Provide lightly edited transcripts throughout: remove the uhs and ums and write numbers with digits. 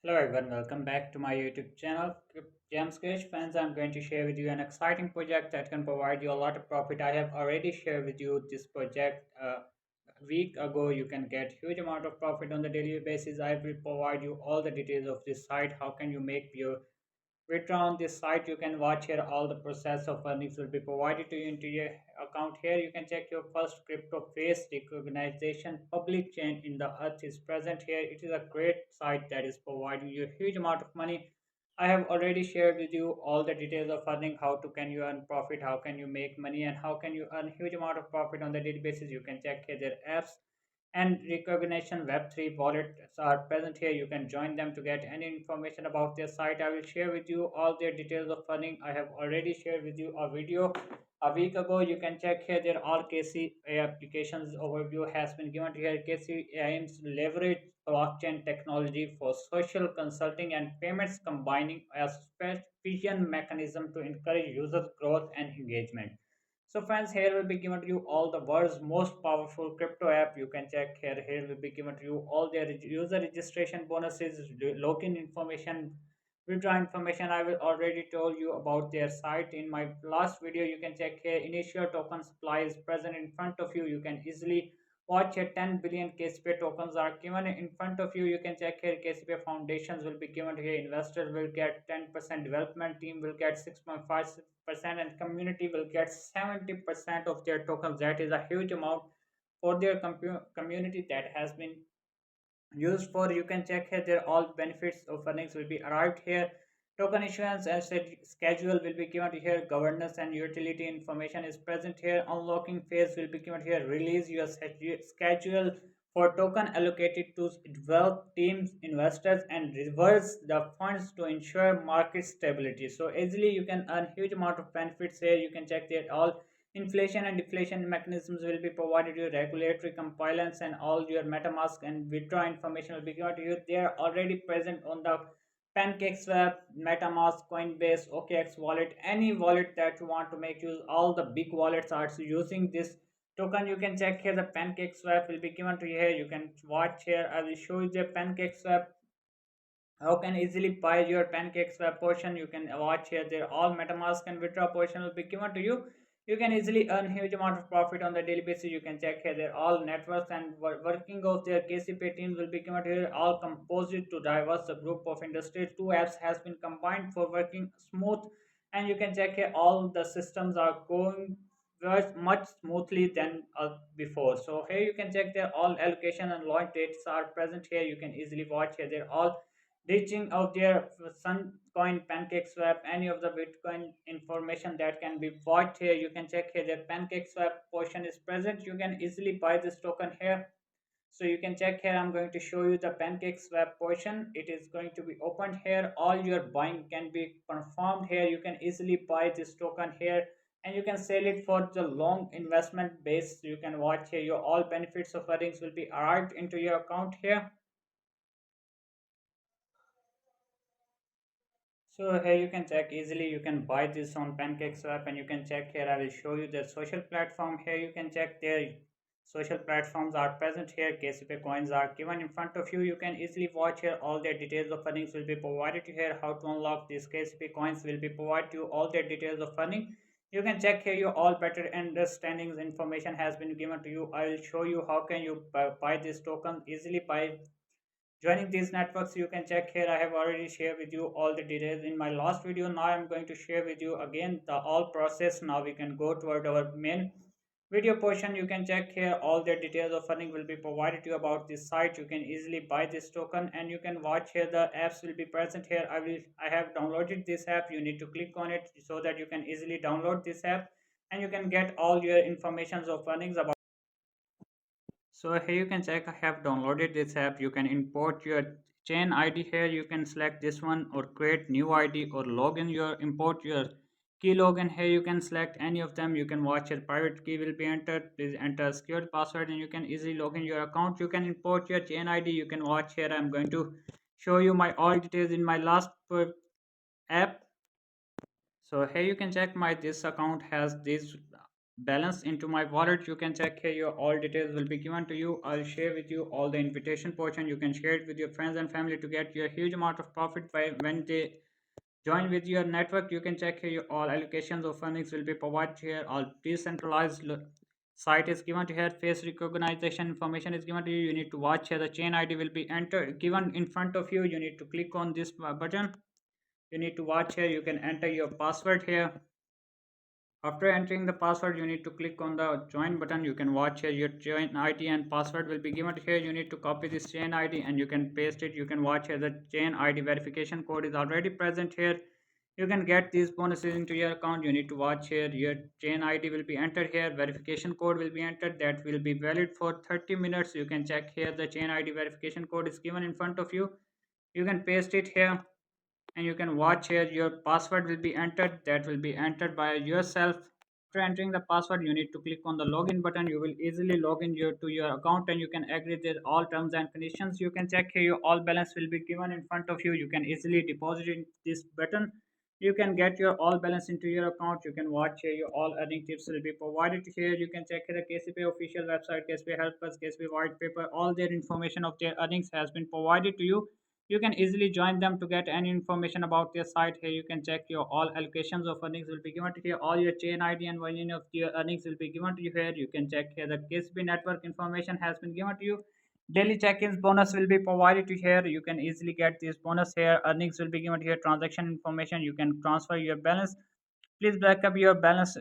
Hello everyone, welcome back to my YouTube channel. James Crash fans, I'm going to share with you an exciting project that can provide you a lot of profit. I have already shared with you this project a week ago. You can get huge amount of profit on the daily basis. I will provide you all the details of this site. How can you make your withdraw on this site? You can watch here all the process of earnings will be provided to you into your account. Here you can check your first crypto face recognition public chain in the earth is present here. It is a great site that is providing you a huge amount of money. I have already shared with you all the details of earning, how to can you earn profit, how can you make money, and how can you earn huge amount of profit on the daily basis. You can check here their apps and recognition web3 wallets are present here. You can join them to get any information about their site. I will share with you all their details of funding. I have already shared with you a video a week ago. You can check here their all KCPAY applications overview has been given to here. KCPAY aims to leverage blockchain technology for social consulting and payments, combining a vision mechanism to encourage user growth and engagement. So friends, here will be given to you all the world's most powerful crypto app. You can check here. Here will be given to you all their user registration bonuses, login information, withdraw information. I will already told you about their site in my last video. You can check here. Initial token supply is present in front of you. You can easily watch here. 10 billion KCPay tokens are given in front of you. You can check here. KCPay foundations will be given here. Investors will get 10%. Development team will get 6.5%, and community will get 70% of their tokens. That is a huge amount for their community that has been used for. You can check here their all benefits of earnings will be arrived here. Token issuance and schedule will be given here. Governance and utility information is present here. Unlocking phase will be given here. Release your schedule for token allocated to develop teams, investors, and reverse the funds to ensure market stability. So easily you can earn huge amount of benefits here. You can check that all inflation and deflation mechanisms will be provided to you. Regulatory compliance and all your MetaMask and withdraw information will be given to you. They are already present on the PancakeSwap, MetaMask, Coinbase, OKX wallet, any wallet that you want to make use. All the big wallets are using this token. You can check here the PancakeSwap will be given to you here. You can watch here. I will show you the PancakeSwap. How can easily buy your PancakeSwap portion. You can watch here. There all MetaMask and withdraw portion will be given to you. You can easily earn huge amount of profit on the daily basis. You can check here. They're all networks and working of their KCP teams will be given here. All composite to diverse a group of industries. Two apps has been combined for working smooth, and you can check here. All the systems are going much smoothly than before. So here you can check their all allocation and launch dates are present here. You can easily watch here. They're all reaching of their Suncoin, PancakeSwap, any of the Bitcoin information that can be bought here. You can check here that PancakeSwap portion is present. You can easily buy this token here. So you can check here. I'm going to show you the PancakeSwap portion. It is going to be opened here. All your buying can be confirmed here. You can easily buy this token here, and you can sell it for the long investment base. You can watch here. Your all benefits of earnings will be arrived into your account here. So here you can check easily. You can buy this on PancakeSwap, and you can check here. I will show you the social platform here. You can check their social platforms are present here. KCP coins are given in front of you. You can easily watch here. All their details of earnings will be provided to here. How to unlock these KCP coins will be provided to you. All their details of earning. You can check here. Your all better understandings information has been given to you. I will show you how can you buy this token easily by joining these networks. You can check here. I have already shared with you all the details in my last video. Now I'm going to share with you again the all process. Now we can go toward our main video portion. You can check here. All the details of funding will be provided to you about this site. You can easily buy this token, and you can watch here. The apps will be present here. I have downloaded this app. You need to click on it so that you can easily download this app, and you can get all your informations of earnings about. So here you can check. I have downloaded this app. You can import your chain ID here. You can select this one or create new ID or login your import your key login here. You can select any of them. You can watch your private key will be entered. Please enter secure password, and you can easily log in your account. You can import your chain ID. You can watch here. I'm going to show you my all details in my last app. So here you can check my this account has this balance into my wallet. You can check here, your all details will be given to you. I'll share with you all the invitation portion. You can share it with your friends and family to get your huge amount of profit by when they join with your network. You can check here, your all allocations of earnings will be provided here. All decentralized site is given to here. Face recognition information is given to you. You need to watch here, the chain ID will be entered given in front of you. You need to click on this button. You need to watch here. You can enter your password here. After entering the password, you need to click on the join button. You can watch here, your join ID and password will be given here. You need to copy this chain ID and you can paste it. You can watch here, the chain ID verification code is already present here. You can get these bonuses into your account. You need to watch here, your chain ID will be entered here. Verification code will be entered, that will be valid for 30 minutes. You can check here, the chain ID verification code is given in front of you. You can paste it here and you can watch here, your password will be entered, that will be entered by yourself. After entering the password, you need to click on the login button. You will easily log in to your account and you can agree with all terms and conditions. You can check here, your all balance will be given in front of you. You can easily deposit in this button. You can get your all balance into your account. You can watch here, your all earning tips will be provided here. You can check here, the KCPAY official website, KCPAY help us, KCPAY white paper, all their information of their earnings has been provided to you. You can easily join them to get any information about their site. Here you can check your all allocations of earnings will be given to you. All your chain ID and volume of your earnings will be given to you here. You can check here, the KSB network information has been given to you. Daily check-ins bonus will be provided to here. You can easily get this bonus here. Earnings will be given to here. Transaction information. You can transfer your balance. Please back up your balance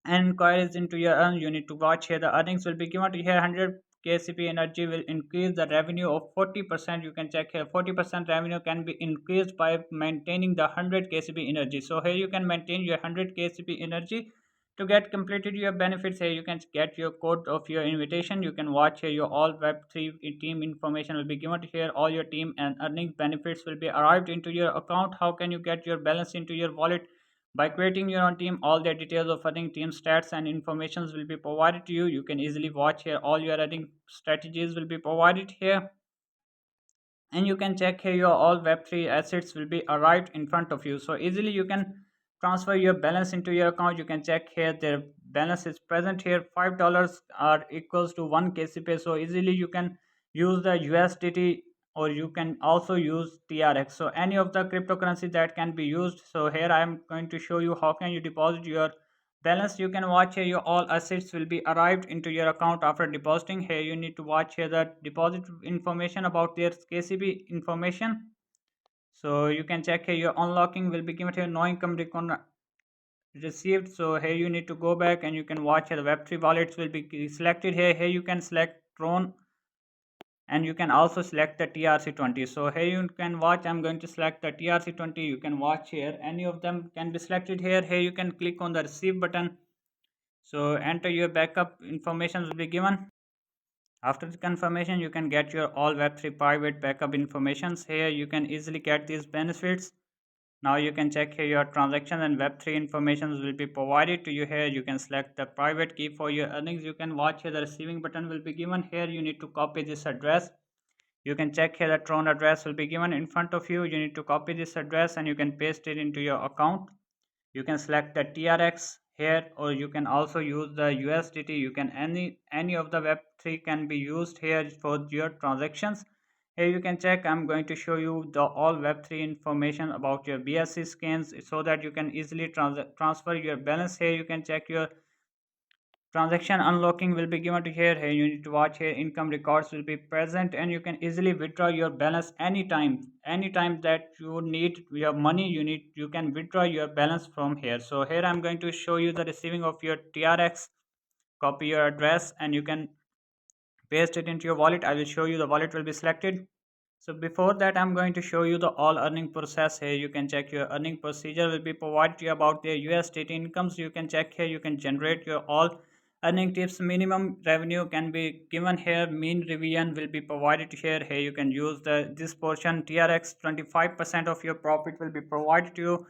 and inquiries into your earn. You need to watch here, the earnings will be given to here. 100 KCP energy will increase the revenue of 40%. You can check here, 40% revenue can be increased by maintaining the 100 KCP energy. So here you can maintain your 100 KCP energy to get completed your benefits. Here you can get your code of your invitation. You can watch here, your all web3 team information will be given to here. All your team and earning benefits will be arrived into your account. How can you get your balance into your wallet? By creating your own team, all the details of running team stats and informations will be provided to you. You can easily watch here, all your running strategies will be provided here. And you can check here, your all web3 assets will be arrived in front of you. So easily you can transfer your balance into your account. You can check here, their balance is present here. $5 are equals to 1 KCP. So easily you can use the USDT or you can also use TRX. So any of the cryptocurrency that can be used. So here I am going to show you how can you deposit your balance. You can watch here, your all assets will be arrived into your account after depositing. Here you need to watch here the deposit information about their KCB information. So you can check here, your unlocking will be given here, no income received. So here you need to go back and you can watch here, the web3 wallets will be selected here. Here you can select Tron and you can also select the TRC20. So here you can watch, I'm going to select the TRC20. You can watch here, any of them can be selected here. Here you can click on the receive button. So enter your backup information will be given. After the confirmation, you can get your all web3 private backup informations. Here you can easily get these benefits. Now you can check here, your transactions and web3 information will be provided to you. Here you can select the private key for your earnings. You can watch here, the receiving button will be given. Here you need to copy this address. You can check here, the Tron address will be given in front of you. You need to copy this address and you can paste it into your account. You can select the TRX here or you can also use the USDT. You can any of the web3 can be used here for your transactions. Here you can check, I'm going to show you the all web3 information about your BSC scans so that you can easily transfer your balance. Here you can check your transaction unlocking will be given to here. Here you need to watch here, income records will be present and you can easily withdraw your balance anytime that you need your money. You can withdraw your balance from here. So here I'm going to show you the receiving of your TRX. Copy your address and you can paste it into your wallet. I will show you, the wallet will be selected. So before that, I'm going to show you the all earning process. Here you can check your earning procedure will be provided to you about their USDT incomes. You can check here, you can generate your all earning tips. Minimum revenue can be given here. Mean revision will be provided here. Here you can use this portion. TRX 25% of your profit will be provided to you.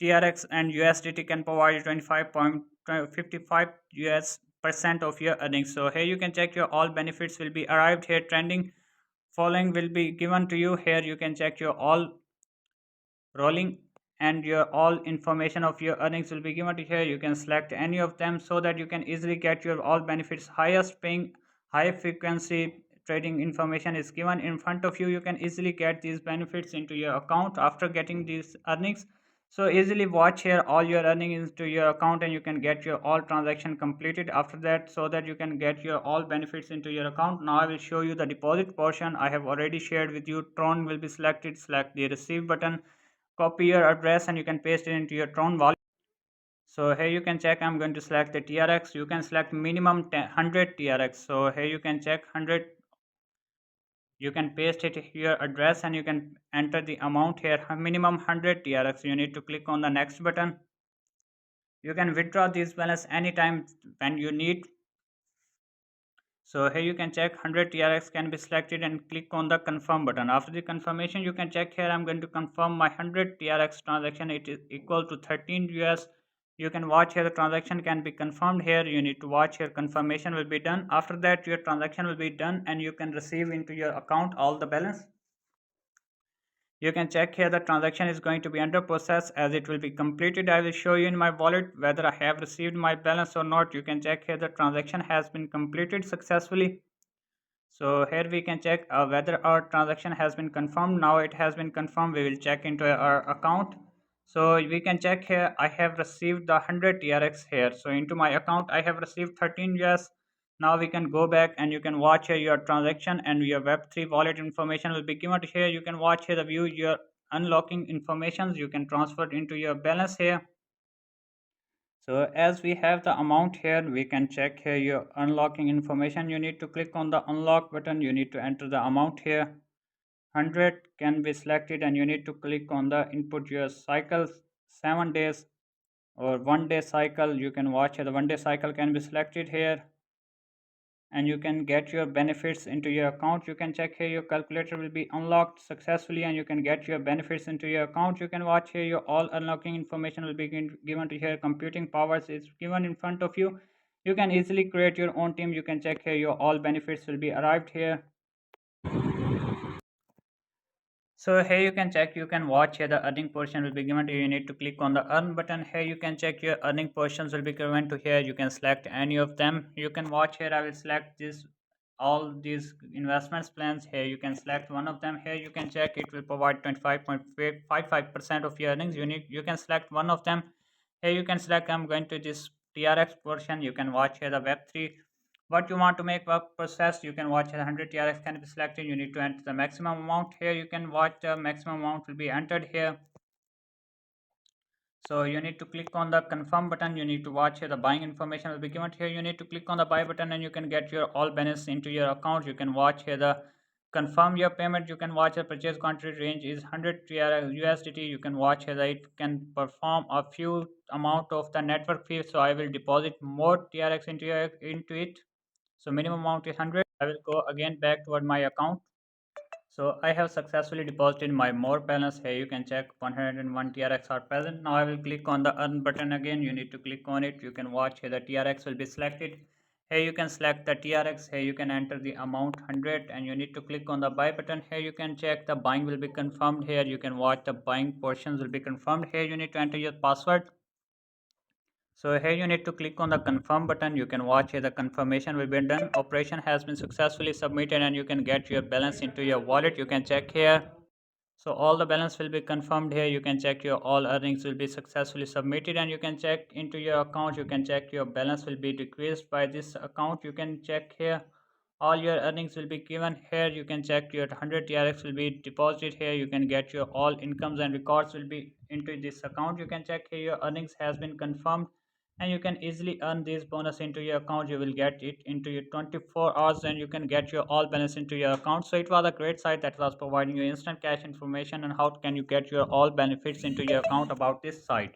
TRX and USDT can provide you 25.55 US percent of your earnings. So here you can check your all benefits will be arrived here. Trending following will be given to you. Here you can check your all rolling and your all information of your earnings will be given to here. You can select any of them so that you can easily get your all benefits. Highest paying, high frequency trading information is given in front of you. You can easily get these benefits into your account after getting these earnings. So easily watch here all your earnings into your account, and you can get your all transaction completed after that, so that you can get your all benefits into your account. Now I will show you the deposit portion. I have already shared with you. Tron will be selected. Select the receive button, copy your address, and you can paste it into your Tron wallet. So here you can check. I'm going to select the TRX. You can select minimum 100 TRX. So here you can check 100. You can paste it your address, and you can enter the amount here. Minimum 100 TRX. You need to click on the next button. You can withdraw this balance anytime when you need. So here you can check 100 TRX can be selected, and click on the confirm button. After the confirmation, you can check here. I'm going to confirm my 100 TRX transaction. It is equal to 13 US. You can watch here the transaction can be confirmed here. You need to watch here, confirmation will be done. After that, your transaction will be done, and you can receive into your account all the balance. You can check here the transaction is going to be under process as it will be completed. I will show you in my wallet whether I have received my balance or not. You can check here the transaction has been completed successfully. So here we can check whether our transaction has been confirmed. Now it has been confirmed. We will check into our account. So we can check here. I have received the 100 TRX here. So into my account I have received 13 US. Now we can go back, and you can watch here your transaction, and your Web3 wallet information will be given here. You can watch here the view your unlocking informations. You can transfer it into your balance here. So as we have the amount here, we can check here your unlocking information. You need to click on the unlock button. You need to enter the amount here. 100 can be selected, and you need to click on the input your cycles, 7 days or 1 day cycle. You can watch here the 1 day cycle can be selected here, and you can get your benefits into your account. You can check here your calculator will be unlocked successfully, and you can get your benefits into your account. You can watch here your all unlocking information will be given to here. Computing powers is given in front of you. You can easily create your own team. You can check here your all benefits will be arrived here. So here you can check, you can watch here the earning portion will be given to you. You need to click on the earn button. Here you can check your earning portions will be given to here. You can select any of them. You can watch here. I will select this all these investments plans. Here you can select one of them. Here you can check it will provide 25.55% of your earnings. You can select one of them. Here you can select I'm going to this TRX portion. You can watch here the Web3 what you want to make work process. You can watch 100 TRX can be selected. You need to enter the maximum amount here. You can watch the maximum amount will be entered here. So you need to click on the confirm button. You need to watch here the buying information will be given here. You need to click on the buy button, and you can get your all balance into your account. You can watch here the confirm your payment. You can watch the purchase quantity range is 100 USDT. You can watch here that it can perform a few amount of the network fee. So I will deposit more TRX into it. So minimum amount is 100. I will go again back toward my account. So I have successfully deposited my more balance. Here you can check 101 TRX are present. Now I will click on the earn button again. You need to click on it. You can watch here the TRX will be selected. Here you can select the TRX. Here you can enter the amount 100, and you need to click on the buy button. Here you can check the buying will be confirmed. Here you can watch the buying portions will be confirmed. Here you need to enter your password. So here you need to click on the confirm button. You can watch here the confirmation will be done. Operation has been successfully submitted, and you can get your balance into your wallet. You can check here. So all the balance will be confirmed here. You can check your all earnings will be successfully submitted, and you can check into your account. You can check your balance will be decreased by this account. You can check here. All your earnings will be given here. You can check your 100 TRX will be deposited here. You can get your all incomes and records will be into this account. You can check here your earnings has been confirmed, and you can easily earn this bonus into your account. You will get it into your 24 hours, and you can get your all balance into your account. So it was a great site that was providing you instant cash information, and how can you get your all benefits into your account about this site.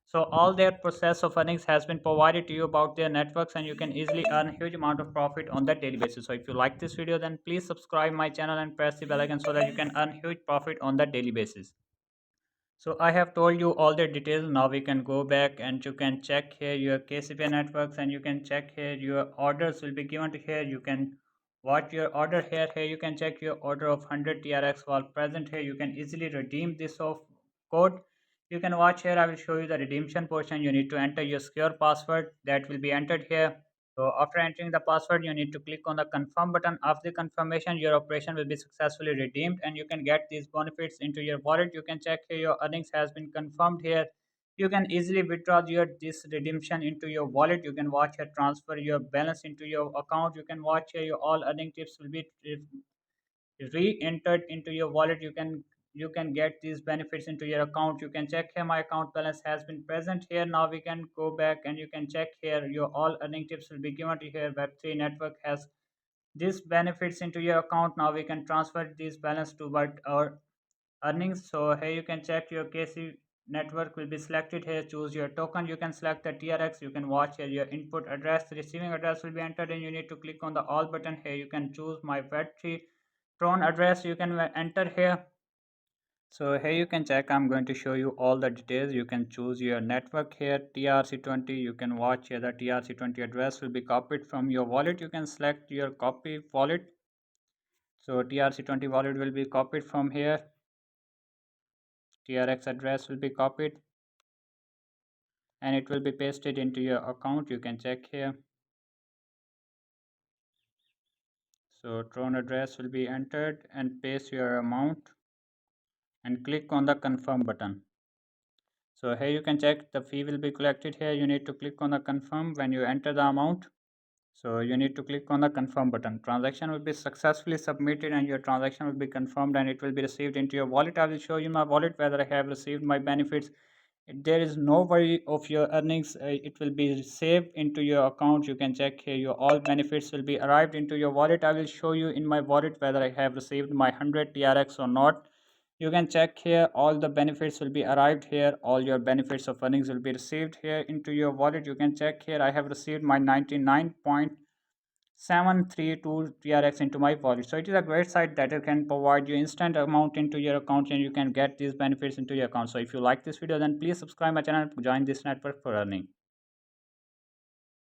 So all their process of earnings has been provided to you about their networks, and you can easily earn a huge amount of profit on that daily basis. So if you like this video, then please subscribe my channel and press the bell icon so that you can earn huge profit on that daily basis. So I have told you all the details. Now we can go back, and you can check here your KCPAY networks, and you can check here your orders will be given to here. You can watch your order here. Here you can check your order of 100 TRX while present here. You can easily redeem this of code. You can watch here. I will show you the redemption portion. You need to enter your secure password that will be entered here. So after entering the password, you need to click on the confirm button. After the confirmation, your operation will be successfully redeemed and you can get these benefits into your wallet. You can check here your earnings has been confirmed here. You can easily withdraw your this redemption into your wallet. You can watch here transfer your balance into your account. You can watch here your all earning tips will be re-entered into your wallet. You can get these benefits into your account. You can check here my account balance has been present here. Now we can go back and you can check here your all earning tips will be given to here. Web3 network has these benefits into your account. Now we can transfer this balance to what our earnings. So here you can check your KC network will be selected here. Choose your token. You can select the TRX. You can watch here your input address. The receiving address will be entered and you need to click on the all button here. You can choose my web3 Tron address. You can enter here. So here you can check. I'm going to show you all the details. You can choose your network here, TRC20. You can watch here the TRC20 address will be copied from your wallet. You can select your copy wallet. So TRC20 wallet will be copied from here. TRX address will be copied and it will be pasted into your account. You can check here. So Tron address will be entered and paste your amount and click on the confirm button. So here you can check the fee will be collected here. You need to click on the confirm when you enter the amount. So you need to click on the confirm button. Transaction will be successfully submitted and your transaction will be confirmed and it will be received into your wallet. I will show you my wallet whether I have received my benefits. There is no worry of your earnings. It will be saved into your account. You can check here your all benefits will be arrived into your wallet. I will show you in my wallet whether I have received my 100 TRX or not. You can check here all the benefits will be arrived here. All your benefits of earnings will be received here into your wallet. You can check here I have received my 99.732 TRX into my wallet. So it is a great site that it can provide you instant amount into your account and you can get these benefits into your account. So if you like this video, then please subscribe my channel, join this network for earning.